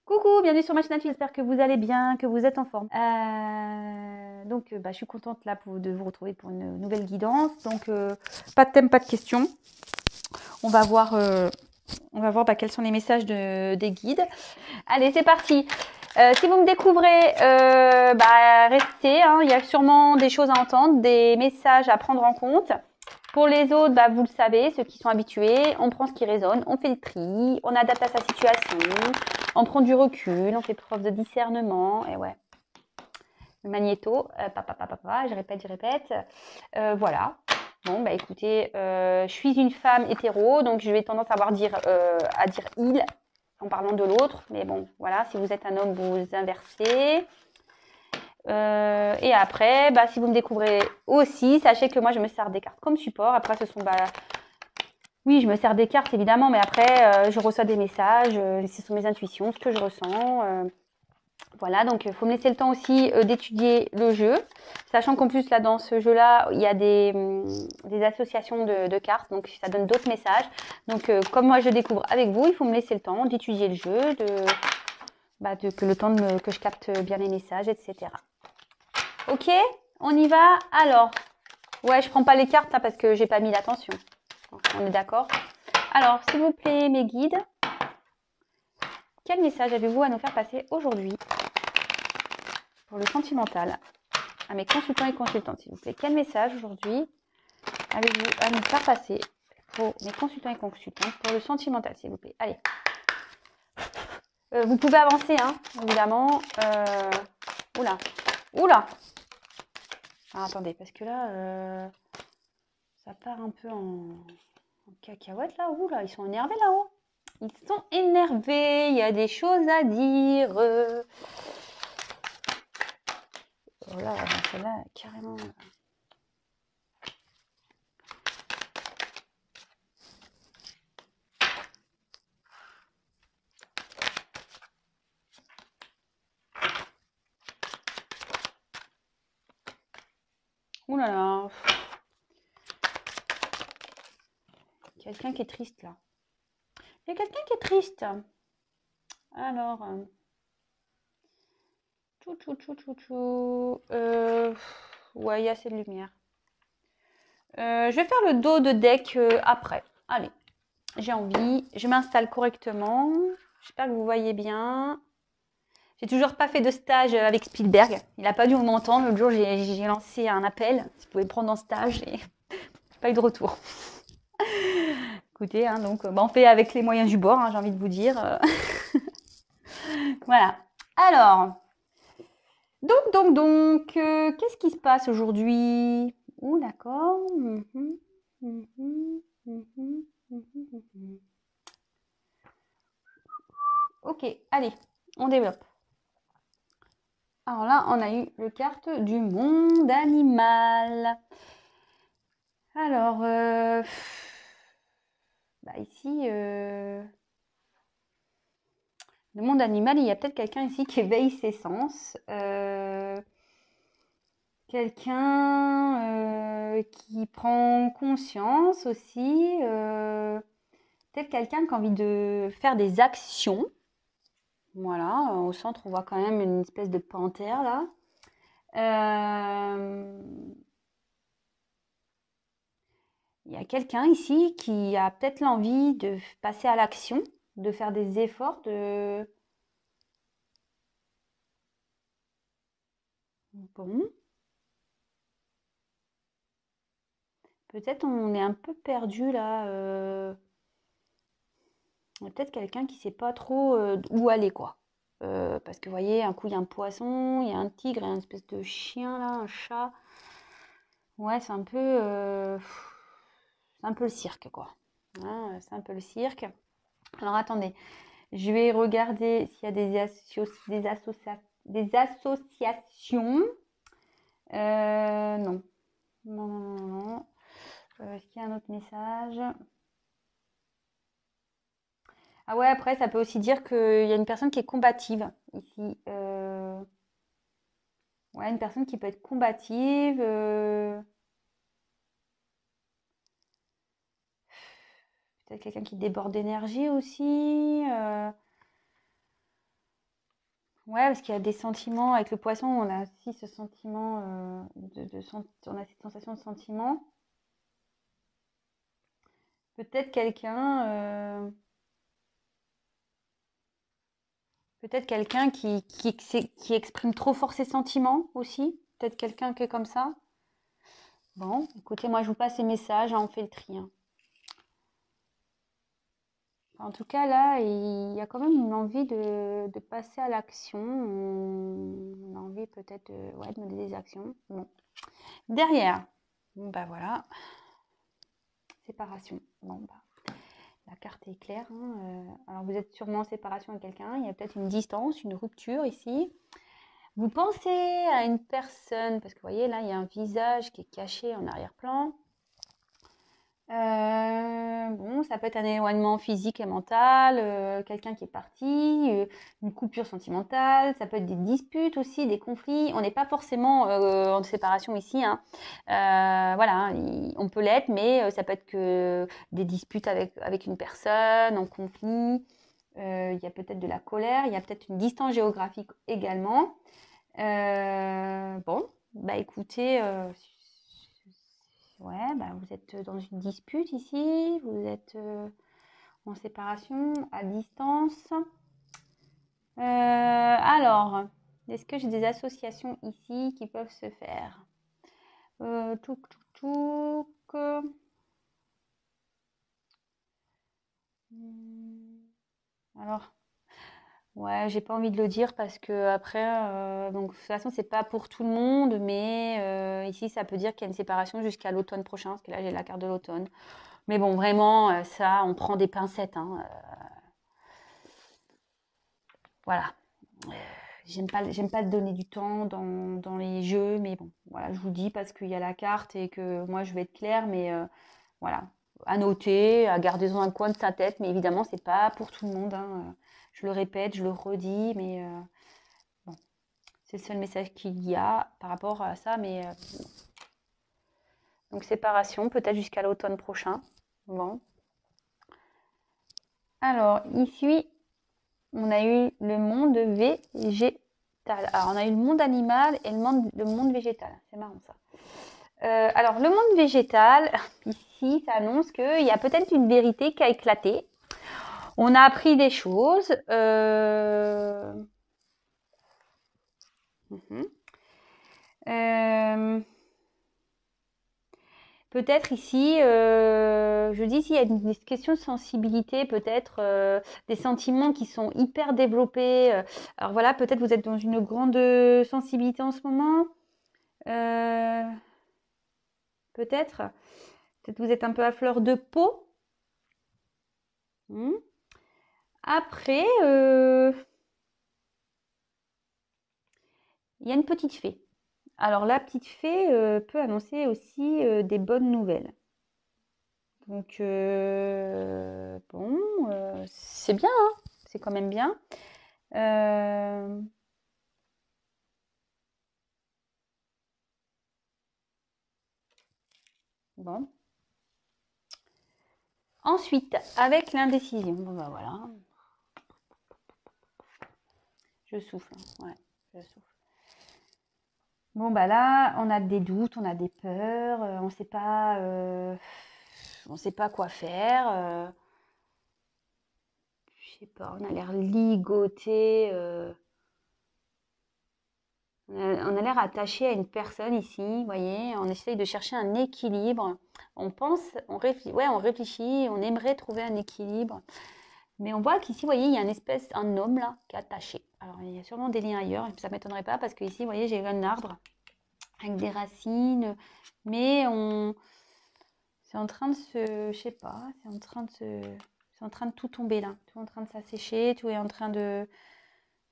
Coucou, bienvenue sur ma chaîne YouTube, j'espère que vous allez bien, que vous êtes en forme. Je suis contente là de vous retrouver pour une nouvelle guidance. Donc, pas de thème, pas de questions. On va voir quels sont les messages des guides. Allez, c'est parti. Si vous me découvrez, restez. Hein, il y a sûrement des choses à entendre, des messages à prendre en compte. Pour les autres, vous le savez, ceux qui sont habitués, on prend ce qui résonne, on fait le tri, on adapte à sa situation, on prend du recul, on fait preuve de discernement, et ouais. Le magnéto, je répète. Voilà. Bon, écoutez, je suis une femme hétéro, donc je vais tendance à dire il en parlant de l'autre. Mais bon, voilà, si vous êtes un homme, vous inversez. Et après, si vous me découvrez aussi, sachez que moi, je me sers des cartes comme support. Après, ce sont... oui, je me sers des cartes, évidemment, mais après, je reçois des messages. Ce sont mes intuitions, ce que je ressens. Voilà, donc il faut me laisser le temps aussi d'étudier le jeu. Sachant qu'en plus, là, dans ce jeu-là, il y a des associations de cartes. Donc, ça donne d'autres messages. Donc, comme moi, je découvre avec vous, il faut me laisser le temps d'étudier le jeu, que je capte bien les messages, etc. Ok, on y va. Alors, ouais, je prends pas les cartes là parce que j'ai pas mis l'attention. On est d'accord? Alors, s'il vous plaît, mes guides, quel message avez-vous à nous faire passer aujourd'hui pour le sentimental? À mes consultants et consultantes, s'il vous plaît. Quel message aujourd'hui avez-vous à nous faire passer pour mes consultants et consultantes pour le sentimental, s'il vous plaît? Allez. Vous pouvez avancer, hein, évidemment. Oula. Oula. Alors, attendez, parce que là, ça part un peu en cacahuète, là. Oula, ils sont énervés, là-haut. Ils sont énervés. Il y a des choses à dire. Voilà, celle-là, carrément... Ouh là là. Quelqu'un qui est triste là. Il y a quelqu'un qui est triste. Alors. Ouais, il y a assez de lumière. Je vais faire le dos de deck après. Allez. J'ai envie. Je m'installe correctement. J'espère que vous voyez bien. J'ai toujours pas fait de stage avec Spielberg. Il n'a pas dû m'entendre. L'autre jour, j'ai lancé un appel. Si vous pouvez me prendre en stage. Et pas eu de retour. Écoutez, hein, donc on fait avec les moyens du bord, hein, j'ai envie de vous dire. Voilà. Alors, qu'est-ce qui se passe aujourd'hui? Oh, d'accord. Ok, allez, on développe. Alors là, on a eu le carte du monde animal. Alors, ici, le monde animal, il y a peut-être quelqu'un ici qui éveille ses sens. Quelqu'un qui prend conscience aussi. Peut-être quelqu'un qui a envie de faire des actions. Voilà, au centre, on voit quand même une espèce de panthère là. Il y a quelqu'un ici qui a peut-être l'envie de passer à l'action, de faire des efforts, de... Bon. Peut-être on est un peu perdu là. Il y a peut-être quelqu'un qui sait pas trop où aller, quoi. Parce que vous voyez, un coup il y a un poisson, il y a un tigre, il y a une espèce de chien là, un chat. Ouais, c'est un peu le cirque, quoi. Hein, c'est un peu le cirque. Alors attendez, je vais regarder s'il y a des associations. Non. Non. Est-ce qu'il y a un autre message? Ah ouais, après, ça peut aussi dire qu'il y a une personne qui est combative ici. Ouais, une personne qui peut être combative. Peut-être quelqu'un qui déborde d'énergie aussi. Ouais, parce qu'il y a des sentiments. Avec le poisson, on a aussi ce sentiment on a cette sensation de sentiment. Peut-être quelqu'un qui exprime trop fort ses sentiments aussi. Peut-être quelqu'un qui est comme ça. Bon, écoutez, moi je vous passe les messages, hein, on fait le tri. Hein. En tout cas, là, il y a quand même une envie de passer à l'action. On a envie peut-être ouais, de mener des actions. Bon. Derrière, bon, bah voilà, séparation. Bon, bah, la carte est claire. Hein. Alors, vous êtes sûrement en séparation avec quelqu'un. Il y a peut-être une distance, une rupture ici. Vous pensez à une personne, parce que vous voyez, là, il y a un visage qui est caché en arrière-plan. Bon, ça peut être un éloignement physique et mental, quelqu'un qui est parti, une coupure sentimentale, ça peut être des disputes aussi, des conflits. On n'est pas forcément en séparation ici, hein. Voilà, hein, on peut l'être, mais ça peut être que des disputes avec une personne, en conflit. Il y a peut-être de la colère, il y a peut-être une distance géographique également. Bon, bah écoutez, ouais, bah vous êtes dans une dispute ici, vous êtes en séparation, à distance. Alors, est-ce que j'ai des associations ici qui peuvent se faire? Touc, touc, touc. Alors, ouais, j'ai pas envie de le dire parce que après, donc de toute façon, c'est pas pour tout le monde, mais ici, ça peut dire qu'il y a une séparation jusqu'à l'automne prochain, parce que là, j'ai la carte de l'automne. Mais bon, vraiment, ça, on prend des pincettes, hein. Voilà. J'aime pas donner du temps dans les jeux, mais bon, voilà, je vous dis parce qu'il y a la carte et que moi, je vais être claire, mais voilà, à noter, à garder dans un coin de sa tête, mais évidemment, c'est pas pour tout le monde, hein. Je le répète, je le redis, mais bon, c'est le seul message qu'il y a par rapport à ça, mais donc séparation, peut-être jusqu'à l'automne prochain. Bon. Alors, ici, on a eu le monde végétal. Alors, on a eu le monde animal et le monde végétal. C'est marrant ça. Alors, le monde végétal, ici, ça annonce qu'il y a peut-être une vérité qui a éclaté. On a appris des choses. Peut-être ici, je dis s'il y a une question de sensibilité, peut-être des sentiments qui sont hyper développés. Alors voilà, peut-être vous êtes dans une grande sensibilité en ce moment. Peut-être. Peut-être vous êtes un peu à fleur de peau. Après, il y a une petite fée. Alors la petite fée peut annoncer aussi des bonnes nouvelles. Donc bon, c'est bien, hein, c'est quand même bien. Bon. Ensuite, avec l'indécision, bon bah voilà, je souffle, hein. Ouais, je souffle. Bon bah là, on a des doutes, on a des peurs, on sait pas quoi faire. Je sais pas, on a l'air ligoté, on a l'air attaché à une personne ici, vous voyez, on essaye de chercher un équilibre. On pense, on réfléchit, on aimerait trouver un équilibre. Mais on voit qu'ici, vous voyez, il y a un homme là qui est attaché. Alors, il y a sûrement des liens ailleurs, ça ne m'étonnerait pas parce que ici, vous voyez, j'ai un arbre avec des racines, mais c'est en train de je sais pas, c'est en train de tout tomber là, tout est en train de s'assécher, tout est en train de,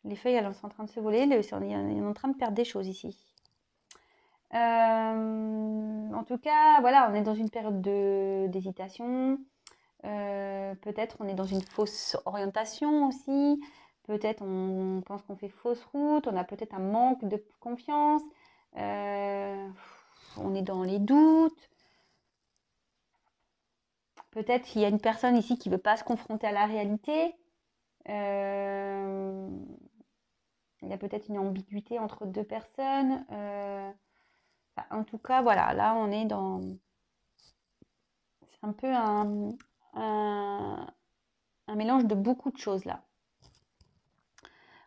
les feuilles, elles sont en train de se voler, on est en train de perdre des choses ici. En tout cas, voilà, on est dans une période d'hésitation. Peut-être on est dans une fausse orientation aussi. Peut-être on pense qu'on fait fausse route. On a peut-être un manque de confiance. On est dans les doutes. Peut-être il y a une personne ici qui ne veut pas se confronter à la réalité. Il y a peut-être une ambiguïté entre deux personnes. Enfin, en tout cas, voilà, là, on est dans... C'est un peu un mélange de beaucoup de choses, là.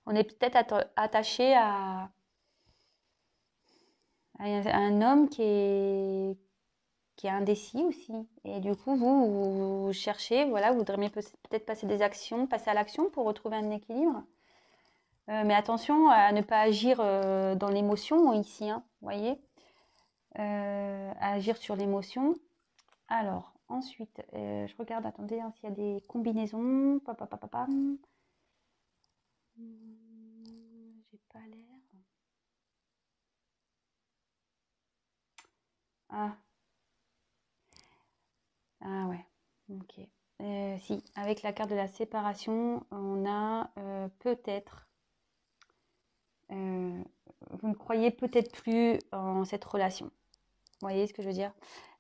On est peut-être attaché à un homme qui est indécis aussi. Et du coup, vous cherchez, voilà, vous voudriez peut-être passer passer à l'action pour retrouver un équilibre. Mais attention à ne pas agir dans l'émotion ici, hein, vous voyez, à agir sur l'émotion. Alors, ensuite, je regarde, attendez, hein, s'il y a des combinaisons. J'ai pas l'air. Ah. Ah ouais, ok. Si, avec la carte de la séparation, on a peut-être, vous ne croyez peut-être plus en cette relation. Vous voyez ce que je veux dire?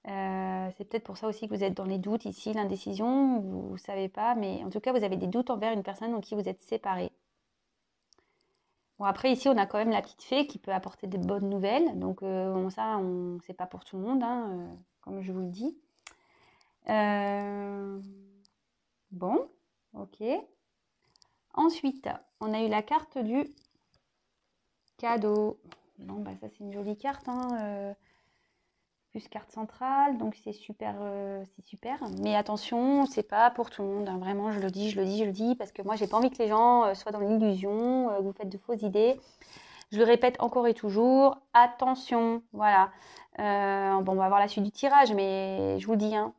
C'est peut-être pour ça aussi que vous êtes dans les doutes ici, l'indécision, vous ne savez pas, mais en tout cas, vous avez des doutes envers une personne en qui vous êtes séparés. Bon, après, ici, on a quand même la petite fée qui peut apporter des bonnes nouvelles. Donc, ça, c'est pas pour tout le monde, hein, comme je vous le dis. Bon, ok. Ensuite, on a eu la carte du cadeau. Bon, bah ça, c'est une jolie carte, hein, plus carte centrale, donc c'est super, c'est super. Mais attention, c'est pas pour tout le monde, hein. Vraiment, je le dis, parce que moi, j'ai pas envie que les gens soient dans l'illusion, que vous faites de fausses idées. Je le répète encore et toujours, attention, voilà. Bon, on va voir la suite du tirage, mais je vous le dis, hein,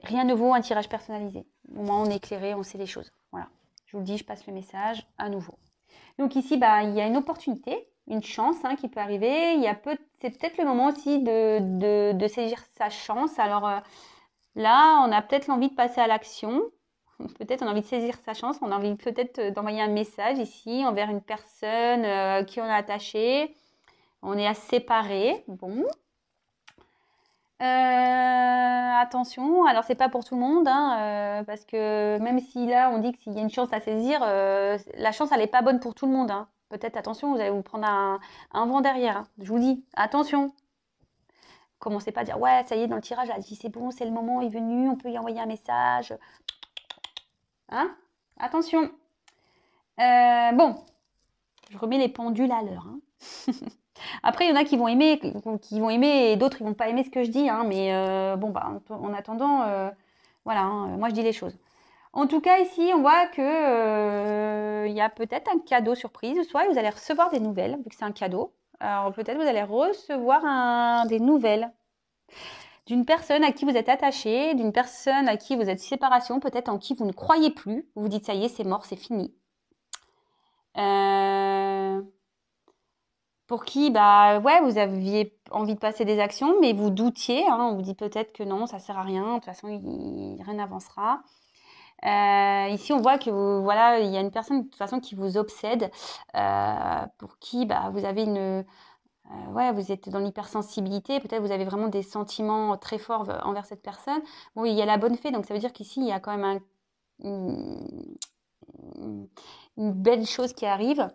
rien ne vaut un tirage personnalisé. Au moins, on est éclairé, on sait les choses. Voilà. Je vous le dis, je passe le message à nouveau. Donc ici, bah, il y a une opportunité, une chance, hein, qui peut arriver. C'est peut-être le moment aussi de saisir sa chance. Alors là, on a peut-être l'envie de passer à l'action. Peut-être on a envie de saisir sa chance. On a envie peut-être d'envoyer un message ici envers une personne qui on est attaché. On est à se séparer. Bon. Attention, alors c'est pas pour tout le monde, hein, parce que même si là on dit que s'il y a une chance à saisir, la chance elle est pas bonne pour tout le monde, hein. Peut-être attention, vous allez vous prendre un vent derrière, hein. Je vous dis, attention. Commencez pas à dire ouais, ça y est, dans le tirage, elle dit c'est bon, c'est le moment, il est venu, on peut y envoyer un message. Hein? Attention. Bon, je remets les pendules à l'heure, hein. Après, il y en a qui vont aimer et d'autres ils vont pas aimer ce que je dis, hein, mais bon, bah, en attendant, voilà, hein, moi je dis les choses. En tout cas, ici, on voit que il y a peut-être un cadeau surprise. Soit vous allez recevoir des nouvelles, vu que c'est un cadeau. Alors peut-être vous allez recevoir des nouvelles d'une personne à qui vous êtes attaché, d'une personne à qui vous êtes séparation, peut-être en qui vous ne croyez plus. Vous vous dites ça y est, c'est mort, c'est fini. Pour qui, bah ouais, vous aviez envie de passer des actions, mais vous doutiez, hein, on vous dit peut-être que non, ça sert à rien, de toute façon, rien n'avancera. Ici, on voit que voilà, il y a une personne de toute façon qui vous obsède, pour qui bah, vous avez ouais, vous êtes dans l'hypersensibilité, peut-être vous avez vraiment des sentiments très forts envers cette personne. Bon, il y a la bonne fée, donc ça veut dire qu'ici, il y a quand même une, une belle chose qui arrive.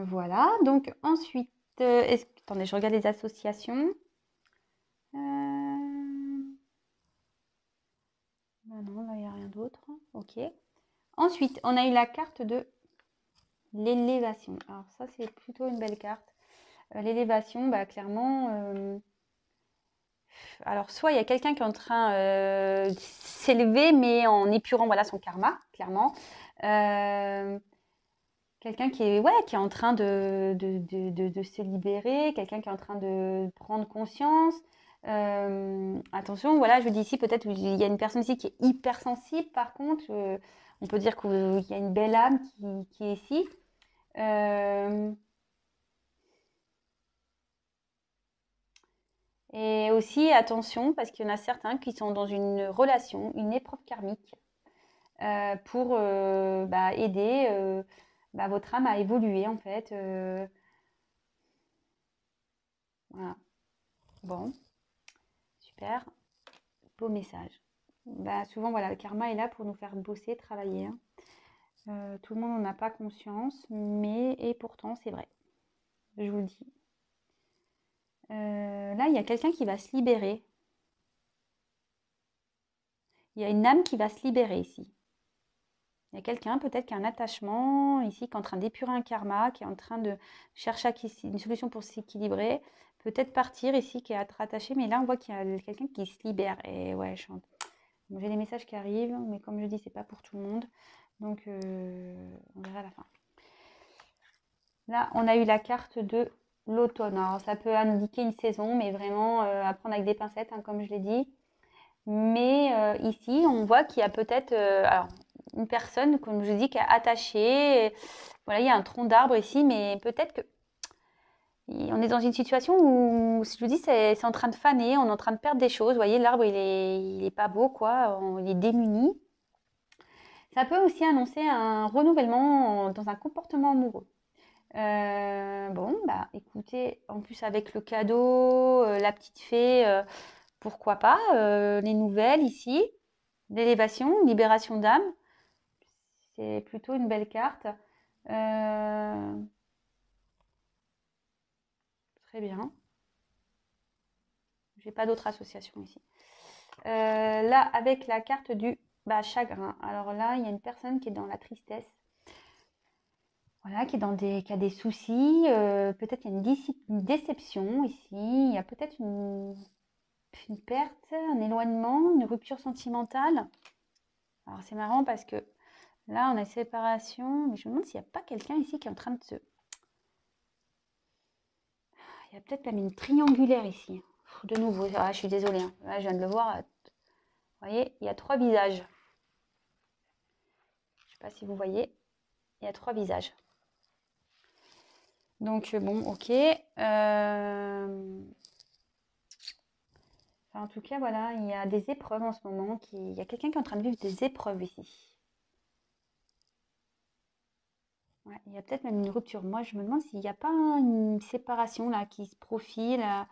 Voilà, donc ensuite, attendez, je regarde les associations. Bah non, là, il n'y a rien d'autre. Ok. Ensuite, on a eu la carte de l'élévation. Alors ça, c'est plutôt une belle carte. L'élévation, bah, clairement, alors soit il y a quelqu'un qui est en train de s'élever, mais en épurant voilà, son karma, clairement. Quelqu'un qui est, ouais, qui est en train de se libérer, quelqu'un qui est en train de prendre conscience. Attention, voilà, je vous dis ici, peut-être il y a une personne ici qui est hypersensible, par contre, on peut dire qu'il y a une belle âme qui est ici. Et aussi, attention, parce qu'il y en a certains qui sont dans une relation, une épreuve karmique, pour bah, aider bah, votre âme à évoluer, en fait. Voilà. Bon, super. Beau message. Bah, souvent, voilà, le karma est là pour nous faire bosser, travailler, hein. Tout le monde n'en a pas conscience, mais et pourtant c'est vrai. Je vous le dis. Là, il y a quelqu'un qui va se libérer. Il y a une âme qui va se libérer ici. Il y a quelqu'un peut-être qui a un attachement ici, qui est en train d'épurer un karma, qui est en train de chercher une solution pour s'équilibrer. Peut-être partir ici, qui est attaché, mais là on voit qu'il y a quelqu'un qui se libère. Et ouais, j'ai des messages qui arrivent, mais comme je dis, c'est pas pour tout le monde. Donc on verra à la fin. Là, on a eu la carte de l'automne. Alors ça peut indiquer une saison, mais vraiment à prendre avec des pincettes, hein, comme je l'ai dit. Mais ici, on voit qu'il y a peut-être alors, une personne, comme je dis, qui est attachée. Voilà, il y a un tronc d'arbre ici, mais peut-être que on est dans une situation où, si je vous dis, c'est en train de faner, on est en train de perdre des choses. Vous voyez, l'arbre, il est pas beau, quoi. Il est démuni. Ça peut aussi annoncer un renouvellement dans un comportement amoureux. Bon, bah écoutez, en plus avec le cadeau, la petite fée, pourquoi pas, les nouvelles ici, l'élévation, libération d'âme, c'est plutôt une belle carte. Très bien. J'ai pas d'autre association ici. Là, avec la carte du chagrin. Alors là, il y a une personne qui est dans la tristesse. Voilà, qui a des soucis. Peut-être il y a une déception ici. Il y a peut-être une perte, un éloignement, une rupture sentimentale. Alors c'est marrant parce que là, on a une séparation. Mais je me demande s'il n'y a pas quelqu'un ici qui est en train de se... Il y a peut-être même une triangulaire ici. De nouveau, je suis désolée. Hein. Là, je viens de le voir. Vous voyez, il y a 3 visages. Je ne sais pas si vous voyez. Il y a 3 visages. Donc, bon, ok. En tout cas, voilà, il y a des épreuves en ce moment. Il y a quelqu'un qui est en train de vivre des épreuves ici. Ouais, il y a peut-être même une rupture. Moi, je me demande s'il n'y a pas une séparation là qui se profile à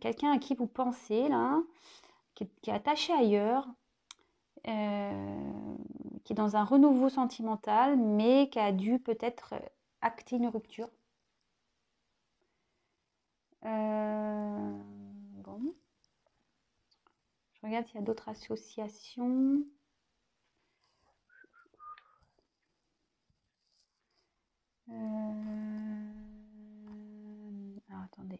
quelqu'un à qui vous pensez là, qui est attaché ailleurs, qui est dans un renouveau sentimental, mais qui a dû peut-être acter une rupture. Bon. Je regarde s'il y a d'autres associations. Alors, attendez.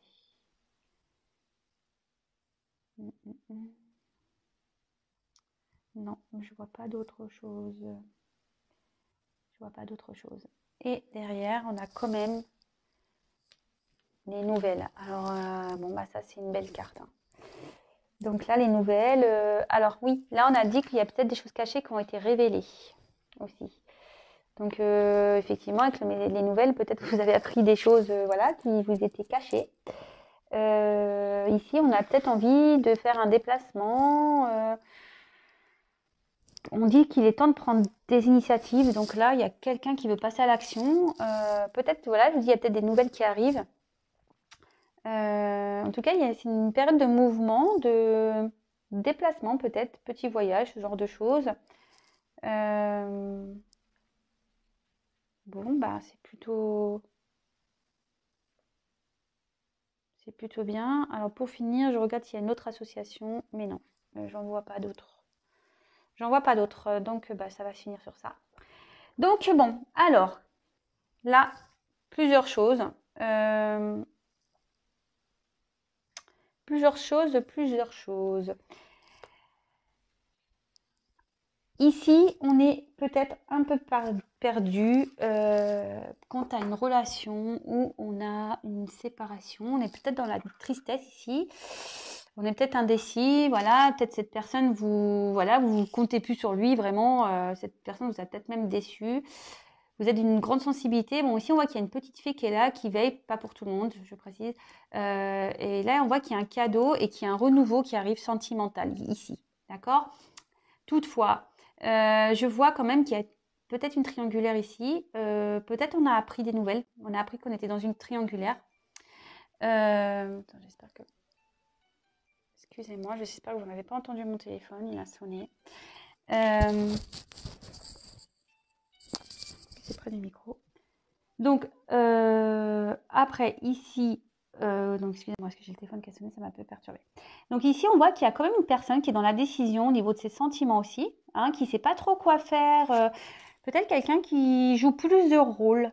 Non, je vois pas d'autre chose. Je vois pas d'autre chose. Et derrière, on a quand même les nouvelles. Alors, bon, bah ça, c'est une belle carte. Hein. Donc là, les nouvelles. Alors oui, là, on a dit qu'il y a peut-être des choses cachées qui ont été révélées aussi. Donc, effectivement, avec les nouvelles, peut-être que vous avez appris des choses voilà, qui vous étaient cachées. Ici, on a peut-être envie de faire un déplacement. On dit qu'il est temps de prendre des initiatives. Donc là, il y a quelqu'un qui veut passer à l'action. Peut-être, voilà, je vous dis, il y a peut-être des nouvelles qui arrivent. En tout cas, c'est une période de mouvement, de déplacement peut-être, petit voyage, ce genre de choses. Bon, bah c'est plutôt bien. Alors pour finir, je regarde s'il y a une autre association, mais non, j'en vois pas d'autres. J'en vois pas d'autres, donc bah, ça va se finir sur ça. Donc bon, alors là, plusieurs choses. Plusieurs choses. Ici, on est peut-être un peu perdu quant à une relation où on a une séparation. On est peut-être dans la tristesse ici. On est peut-être indécis. Voilà, peut-être cette personne, vous comptez plus sur lui vraiment. Cette personne vous a peut-être même déçu. Vous êtes d'une grande sensibilité. Bon, ici, on voit qu'il y a une petite fée qui est là, qui veille, pas pour tout le monde, je précise. Et là, on voit qu'il y a un cadeau et qu'il y a un renouveau qui arrive sentimental ici. D'accord ? Toutefois, je vois quand même qu'il y a peut-être une triangulaire ici. Peut-être on a appris des nouvelles. On a appris qu'on était dans une triangulaire. Attends, j'espère que... Excusez-moi, j'espère que vous n'avez pas entendu mon téléphone. Il a sonné. près du micro. Donc, après, ici, donc excusez-moi, parce que j'ai le téléphone qui a sonné, ça m'a un peu perturbé. Donc ici, on voit qu'il y a quand même une personne qui est dans la décision au niveau de ses sentiments aussi, hein, qui ne sait pas trop quoi faire. Peut-être quelqu'un qui joue plusieurs rôles,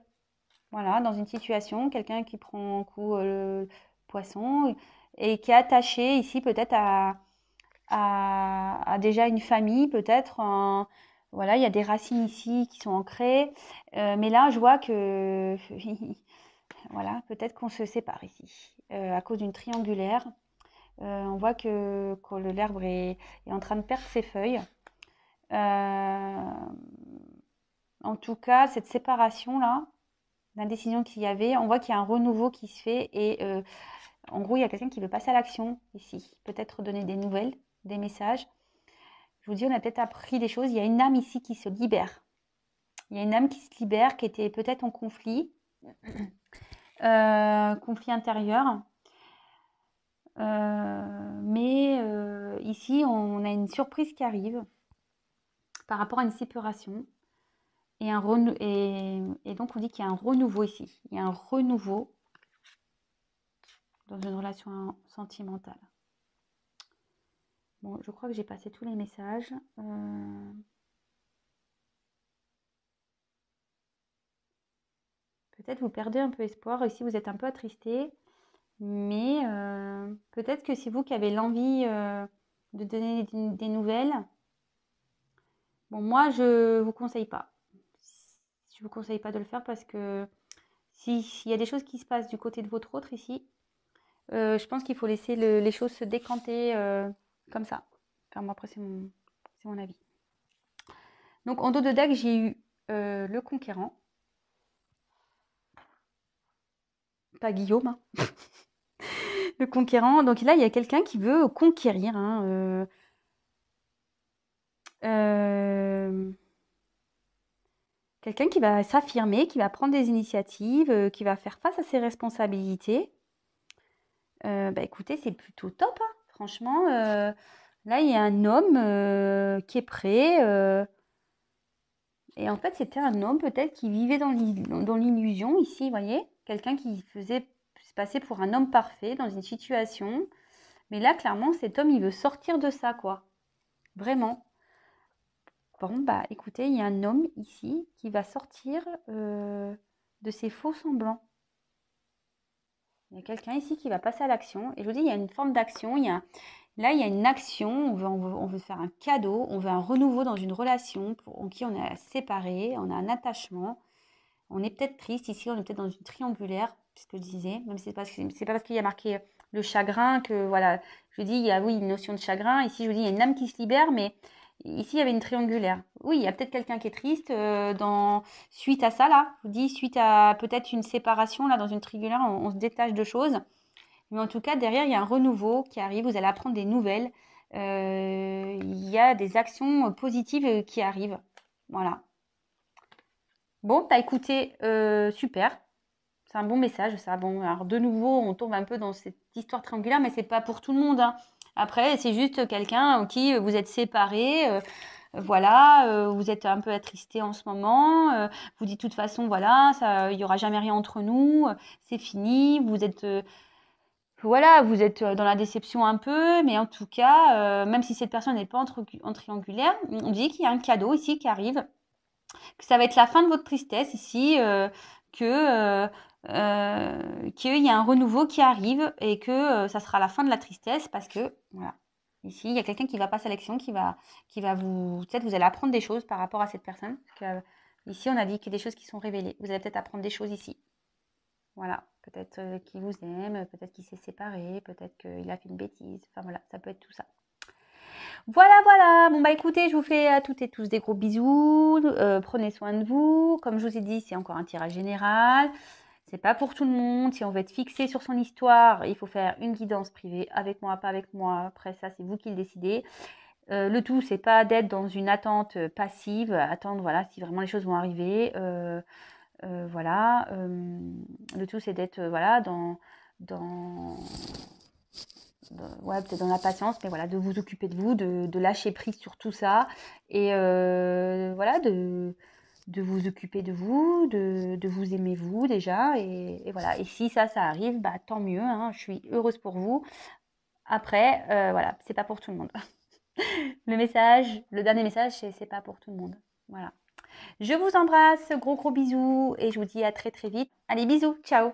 voilà, dans une situation, quelqu'un qui prend un coup le poisson et qui est attaché ici peut-être à déjà une famille, peut-être. Voilà, il y a des racines ici qui sont ancrées. Mais là, je vois que voilà, peut-être qu'on se sépare ici à cause d'une triangulaire. On voit que l'arbre est en train de perdre ses feuilles. En tout cas, cette séparation-là, la décision qu'il y avait, on voit qu'il y a un renouveau qui se fait et en gros, il y a quelqu'un qui veut passer à l'action ici. Peut-être donner des nouvelles, des messages. Je vous dis, on a peut-être appris des choses. Il y a une âme ici qui se libère. Il y a une âme qui se libère, qui était peut-être en conflit, conflit intérieur. Mais ici, on a une surprise qui arrive par rapport à une séparation. Et donc, on dit qu'il y a un renouveau ici. Il y a un renouveau dans une relation sentimentale. Bon, je crois que j'ai passé tous les messages. Peut-être vous perdez un peu espoir. Ici, vous êtes un peu attristé. Mais peut-être que c'est vous qui avez l'envie de donner des nouvelles. Bon, moi, je vous conseille pas. Je vous conseille pas de le faire parce que s'il y a des choses qui se passent du côté de votre autre ici, je pense qu'il faut laisser les choses se décanter comme ça. Enfin, moi, après, c'est mon avis. Donc, en dos de deck, j'ai eu le conquérant. Pas Guillaume, hein. Le conquérant. Donc là, il y a quelqu'un qui veut conquérir. Hein, quelqu'un qui va s'affirmer, qui va prendre des initiatives, qui va faire face à ses responsabilités. Bah écoutez, c'est plutôt top, hein. Franchement, là, il y a un homme qui est prêt. Et en fait, c'était un homme peut-être qui vivait dans l'illusion ici, vous voyez. Quelqu'un qui faisait se passer pour un homme parfait dans une situation. Mais là, clairement, cet homme, il veut sortir de ça, quoi. Vraiment. Bon, bah écoutez, il y a un homme ici qui va sortir de ses faux semblants. Il y a quelqu'un ici qui va passer à l'action. Et je vous dis, il y a une forme d'action. Là, il y a une action. On veut faire un cadeau. On veut un renouveau dans une relation en qui on est séparé. On a un attachement. On est peut-être triste. Ici, on est peut-être dans une triangulaire, c'est ce que je disais. Même si c'est pas parce qu'il y a marqué le chagrin que, voilà. Je vous dis, il y a, oui, une notion de chagrin. Ici, je vous dis, il y a une âme qui se libère, mais ici, il y avait une triangulaire. Oui, il y a peut-être quelqu'un qui est triste suite à ça, là. Je vous dis, suite à peut-être une séparation, là, dans une triangulaire, on se détache de choses. Mais en tout cas, derrière, il y a un renouveau qui arrive. Vous allez apprendre des nouvelles. Il y a des actions positives qui arrivent. Voilà. Bon, bah écoutez, super. C'est un bon message, ça. Bon, alors de nouveau, on tombe un peu dans cette histoire triangulaire, mais c'est pas pour tout le monde, hein. Après, c'est juste quelqu'un en qui vous êtes séparés. Voilà, vous êtes un peu attristé en ce moment. Vous dites de toute façon, voilà, ça, il y aura jamais rien entre nous. C'est fini. Voilà, vous êtes dans la déception un peu, mais en tout cas, même si cette personne n'est pas en triangulaire, on dit qu'il y a un cadeau ici qui arrive, que ça va être la fin de votre tristesse ici, que qu'il y a un renouveau qui arrive et que ça sera la fin de la tristesse parce que, voilà, ici, il y a quelqu'un qui va passer à l'action, qui va peut-être vous allez apprendre des choses par rapport à cette personne. Parce que, ici, on a dit qu'il y a des choses qui sont révélées. Vous allez peut-être apprendre des choses ici. Voilà, peut-être qu'il vous aime, peut-être qu'il s'est séparé, peut-être qu'il a fait une bêtise. Enfin voilà, ça peut être tout ça. Voilà, voilà. Bon, bah écoutez, je vous fais à toutes et tous des gros bisous. Prenez soin de vous. Comme je vous ai dit, c'est encore un tirage général. C'est pas pour tout le monde. Si on veut être fixé sur son histoire, il faut faire une guidance privée avec moi, pas avec moi. Après ça, c'est vous qui le décidez. Le tout, c'est pas d'être dans une attente passive, attendre, voilà, si vraiment les choses vont arriver. Voilà. Le tout, c'est d'être, voilà, ouais, peut-être dans la patience, mais voilà, de vous occuper de vous, de lâcher prise sur tout ça et voilà, de vous occuper de vous, de vous aimer vous déjà. Et voilà. Et si ça arrive, bah, tant mieux. Hein, je suis heureuse pour vous. Après, voilà, c'est pas pour tout le monde. Le dernier message, c'est pas pour tout le monde. Voilà. Je vous embrasse, gros bisous et je vous dis à très vite. Allez, bisous, ciao.